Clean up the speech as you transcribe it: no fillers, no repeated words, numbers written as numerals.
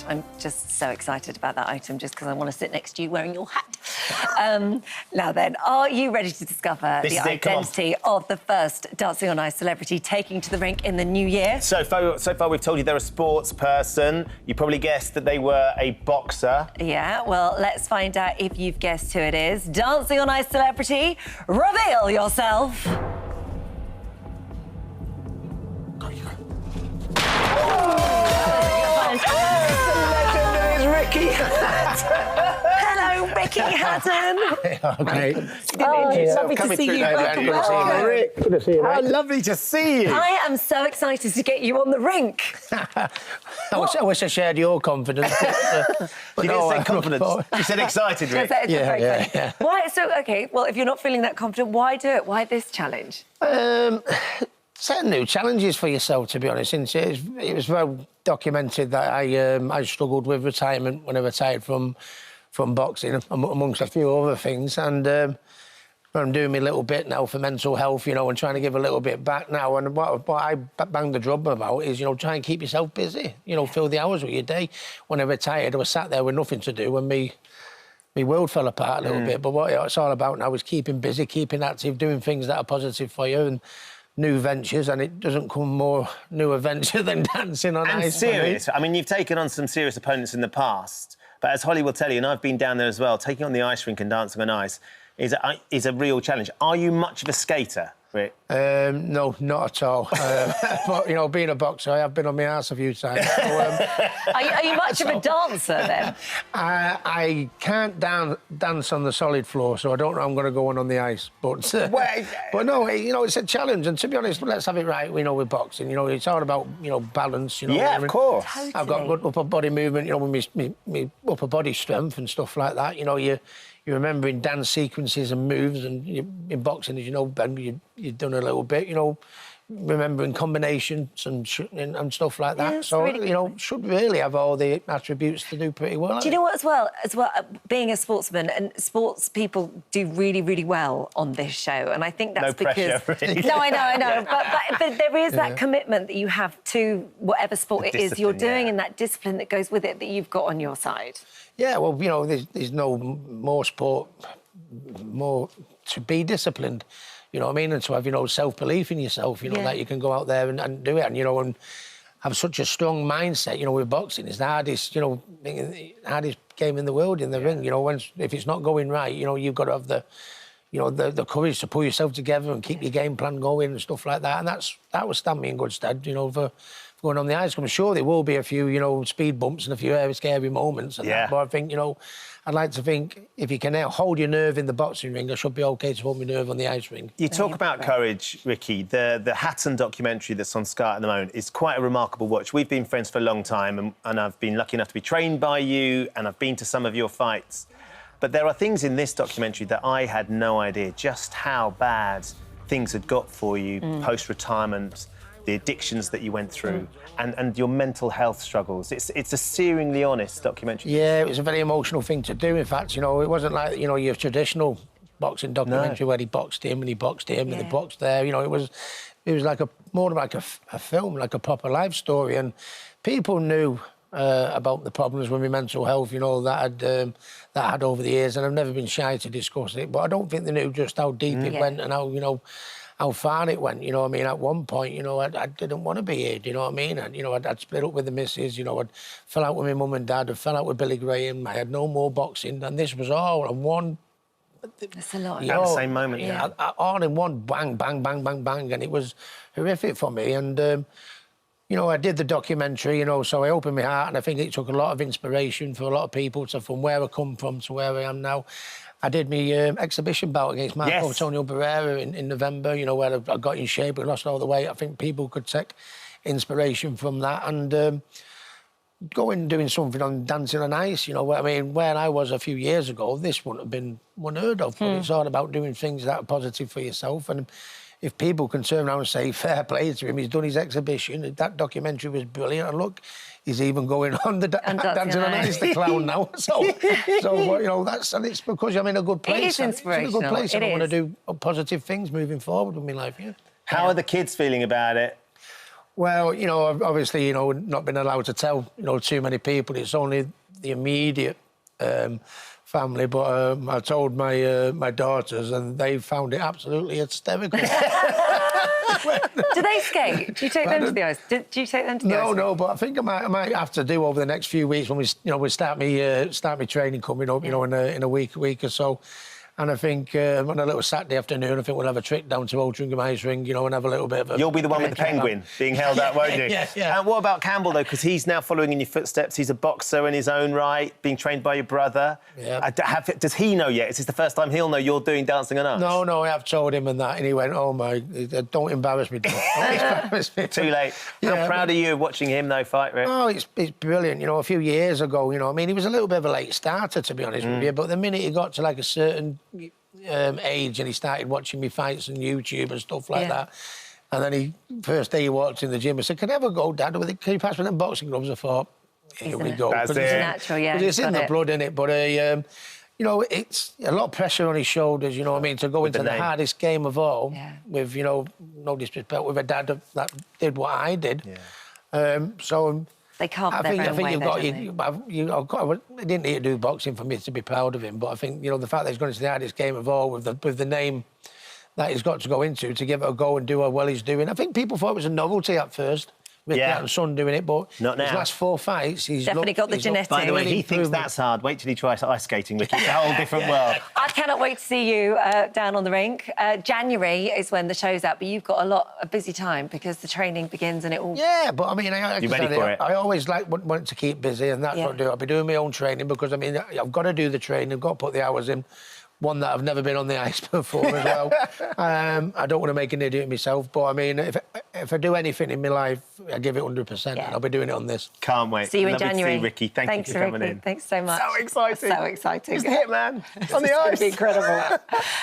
which I'm just so excited about that item just because I want to sit next to you wearing your hat. Now then, are you ready to discover the identity of the first Dancing on Ice celebrity taking to the rink in the new year? So far we've told you they're a sports person. You probably guessed that they were a boxer. Yeah, well, let's find out if you've guessed who it is. Dancing on Ice celebrity, reveal yourself. Ricky Hatton. Hello, Ricky Hatton. Okay. Lovely to see you. Welcome back. Rick. Good to see you, How mate. lovely to see you. I am so excited to get you on the rink. I wish I shared your confidence. You didn't say confidence. You said excited, Rick. Yeah. Why? So, OK, well, if you're not feeling that confident, why do it? Why this challenge? Setting new challenges for yourself, to be honest. Since it was well documented that I struggled with retirement when I retired from boxing, amongst a few other things, and I'm doing my little bit now for mental health, you know, and trying to give a little bit back now. And what I banged the drum about is, you know, try and keep yourself busy, you know, fill the hours with your day. When I retired, I was sat there with nothing to do and my world fell apart a little bit. But what it's all about now is keeping busy, keeping active, doing things that are positive for you and new ventures, and it doesn't come more new adventure than dancing on ice. And serious. I mean, you've taken on some serious opponents in the past, but as Holly will tell you, and I've been down there as well, taking on the ice rink and dancing on ice is a real challenge. Are you much of a skater, Rick? No, not at all. But, you know, being a boxer, I have been on my arse a few times. So, Are you much of a dancer, then? I can't dance on the solid floor, so I don't know how I'm going to go on the ice. But no, you know, it's a challenge. And to be honest, let's have it right. We know with boxing, you know, it's all about, you know, balance. You know, yeah, of course. Totally. I've got good upper body movement, you know, with my upper body strength and stuff like that. You know, you're remembering dance sequences and moves, and in boxing, as you know, Ben, you've done a little bit, you know, remembering combinations and stuff like that. Yes, so, really you know, should really have all the attributes to do pretty well. Do you know what, as well, being a sportsman, and sports people do really, really well on this show, and I think that's No because... pressure, really. No, I know, but there is that commitment that you have to whatever sport it is you're doing, and that discipline that goes with it that you've got on your side. Yeah, well, you know, there's no more sport, more to be disciplined, you know what I mean, and to have, you know, self-belief in yourself, you know, that you can go out there and do it, and, you know, and have such a strong mindset, you know, with boxing. It's the hardest, you know, hardest game in the world in the ring, you know, if it's not going right, you know, you've got to have the, you know, the courage to pull yourself together and keep your game plan going and stuff like that, and that will stand me in good stead, you know, for going on the ice. I'm sure there will be a few, you know, speed bumps and a few scary moments. And that, but I think, you know, I'd like to think if you can now hold your nerve in the boxing ring, I should be OK to hold my nerve on the ice ring. You talk about courage, Ricky. The Hatton documentary that's on Sky at the moment is quite a remarkable watch. We've been friends for a long time, and I've been lucky enough to be trained by you, and I've been to some of your fights. But there are things in this documentary that I had no idea just how bad things had got for you post-retirement, the addictions that you went through, and your mental health struggles. It's a searingly honest documentary. Yeah, it was a very emotional thing to do. In fact, you know, it wasn't like, you know, your traditional boxing documentary where he boxed him and he boxed him and he boxed there. You know, it was like more like a film, like a proper life story. And people knew about the problems with my mental health, you know, that I had over the years, and I've never been shy to discuss it. But I don't think they knew just how deep it went and how, you know, how far it went, you know what I mean? At one point, you know, I didn't want to be here, you know what I mean? And, you know, I'd split up with the missus, you know, I'd fell out with my mum and dad, I fell out with Billy Graham, I had no more boxing, and this was all in one... That's a lot. At the same moment, all in one bang, bang, bang, bang, bang, and it was horrific for me. And, you know, I did the documentary, you know, so I opened my heart, and I think it took a lot of inspiration for a lot of people, from where I come from to where I am now. I did my exhibition bout against Marco Antonio Barrera in November, you know, where I got in shape and lost all the weight. I think people could take inspiration from that and going doing something on dancing on ice, you know, I mean, where I was a few years ago, this wouldn't have been unheard of, but it's all about doing things that are positive for yourself. And if people can turn around and say, fair play to him, he's done his exhibition, that documentary was brilliant, and look, he's even going on the Dancing on Ice, the clown now. So you know, and it's because I'm in a good place. It is inspirational. It's in a good place, and I want to do positive things moving forward with my life, How are the kids feeling about it? Well, you know, obviously, you know, not been allowed to tell, you know, too many people. It's only the immediate family. But I told my daughters, and they found it absolutely hysterical. Do they skate? Do you take them to the ice? Do you take them to the ice? No, but I think I might have to do over the next few weeks when we start me training coming up, you know, in a week or so. And I think on a little Saturday afternoon, I think we'll have a trip down to Altrincham Ice Ring, you know, and have a little bit of a... You'll be the one with the penguin being held out, won't you? Yeah. And what about Campbell, though? Because he's now following in your footsteps. He's a boxer in his own right, being trained by your brother. Yeah. Does he know yet? Is this the first time he'll know you're doing Dancing on Ice? No, I have told him and that, and he went, oh, my... Don't embarrass me, don't embarrass me. Too late. Yeah, How proud are you of watching him, though, fight, Rick? Oh, it's brilliant. You know, a few years ago, you know, I mean, he was a little bit of a late starter, to be honest with you, but the minute he got to, like, a certain... age and he started watching me fights on YouTube and stuff like that. And then first day he walked in the gym, I said, can I ever go, Dad, can you pass me them boxing gloves? I thought, here we go. That's it. It's natural, yeah. It's in the blood, innit? But, you know, it's a lot of pressure on his shoulders, you know what I mean, to go into the hardest game of all with, you know, no disrespect, with a dad that did what I did. So... They carved I their think own way, I didn't need to do boxing for me to be proud of him, but I think, you know, the fact that he's going to the hardest game of all with the name that he's got to go into to give it a go and do how well he's doing. I think people thought it was a novelty at first. With Hatton's son doing it, but not now. His last 4 fights, he's definitely got the genetics. By the way, he thinks that's hard. Wait till he tries ice skating, Ricky. It's a whole different world. I cannot wait to see you down on the rink. January is when the show's out, but you've got a busy time because the training begins and it all... Yeah, but I mean, I always want to keep busy, and that's what I do. I'll be doing my own training because, I mean, I've got to do the training, I've got to put the hours in. One that I've never been on the ice before as well. I don't want to make an idiot of myself, but I mean, if I do anything in my life, I give it 100%, and I'll be doing it on this. Can't wait. See you in January. To see Ricky. Thanks you for coming in. Thanks so much. So exciting. So exciting. He's the hitman on the ice. It's going to be incredible.